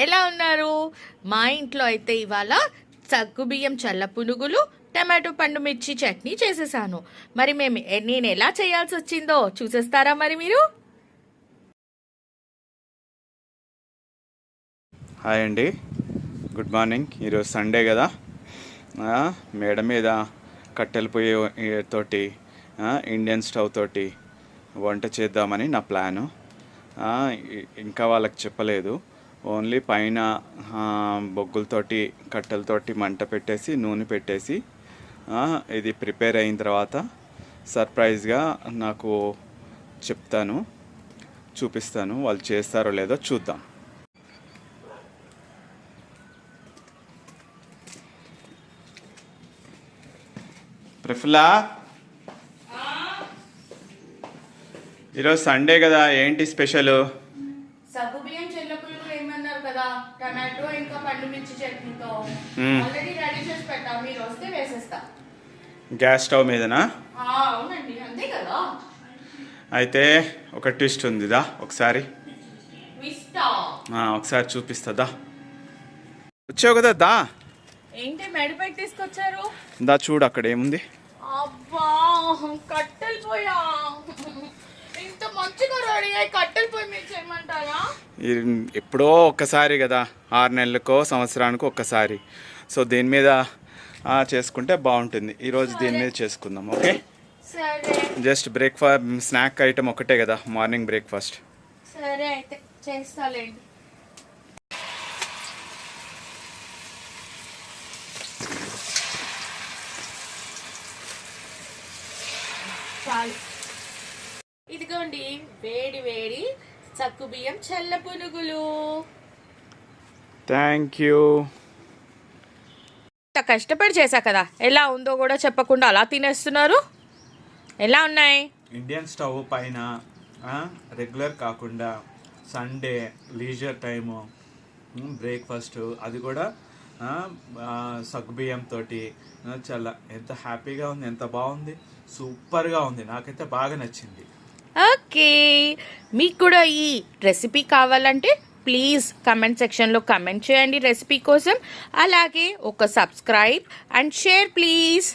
ఎలా ఉన్నారు? మా ఇంట్లో అయితే ఇవాళ సగ్గుబియ్యం చల్ల పునుగులు టమాటో పండు మిర్చి చట్నీ చేసేసాను. మరి నేను ఎలా చేయాల్సి వచ్చిందో చూసేస్తారా మరి మీరు? హాయ్ అండి, గుడ్ మార్నింగ్. ఈరోజు సండే కదా, మేడ మీద కట్టెల పొయ్యి తోటి ఇండియన్ స్టవ్ తోటి వంట చేద్దామని నా ప్లాను. ఇంకా వాళ్ళకి చెప్పలేదు. ఓన్లీ పైన బొగ్గులతోటి కట్టెలతోటి మంట పెట్టేసి నూనె పెట్టేసి ఇది ప్రిపేర్ అయిన తర్వాత సర్ప్రైజ్గా నాకు చెప్తాను, చూపిస్తాను. వాళ్ళు చేస్తారో లేదో చూద్దాం. ప్రఫుల్లా, ఈరోజు సండే కదా, ఏంటి స్పెషల్? సగ్గుబియ్యం చెల్లపులుగు ఏమన్నారు కదా, టమాటో ఇంకా పండు మిర్చి చట్నీతో ఆల్రెడీ రెడీ చేసి పెట్టా. మీరు వస్తే వేసేస్తా. గ్యాస్ స్టవ్ మీదనా? అవునండి, అంతే కదా. అయితే ఒక ట్విస్ట్ ఉందిదా, ఒకసారి చూపిస్తుందా? వచ్చావు కదా, దా. ఏంటి మెడపైకి తీసుకొచ్చారు? దా చూడు, అక్కడ ఏముంది. అబ్బా, కట్టెలు పోయా. ఇంత మంచిగా రెడీ అయ్యి కట్టెలు పోయి మీరు చేయమంటారా? ఎప్పుడో ఒక్కసారి కదా, 6 నెలలకో సంవత్సరానికో ఒక్కసారి. సో దీని మీద చేసుకుంటే బాగుంటుంది. ఈరోజు దీని మీద చేసుకుందాం, ఓకే? సరే. జస్ట్ బ్రేక్ఫాస్ట్ స్నాక్ ఐటమ్ ఒకటే కదా, మార్నింగ్ బ్రేక్ఫాస్ట్. సరే అయితే చేస్తాలేండి. ఇదిగోండి వేడి వేడి సగ్గుబియ్యం చల్ల పునుగులు. Thank you. కష్టపడి చేశా కదా, ఎలా ఉందో కూడా చెప్పకుండా అలా తినేస్తున్నారు. ఎలా ఉన్నాయి? ఇండియన్ స్టవ్ పైన రెగ్యులర్ కాకుండా సండే లీజర్ టైము బ్రేక్ఫాస్ట్, అది కూడా సగ్గుబియ్యంతో చాలా ఎంత హ్యాపీగా ఉంది, ఎంత బాగుంది, సూపర్గా ఉంది. నాకైతే బాగా నచ్చింది. ఓకే, మీకు కూడా ఈ రెసిపీ కావాలంటే ప్లీజ్ కమెంట్ సెక్షన్లో కమెంట్ చేయండి రెసిపీ కోసం. అలాగే ఒక సబ్స్క్రైబ్ అండ్ షేర్ ప్లీజ్.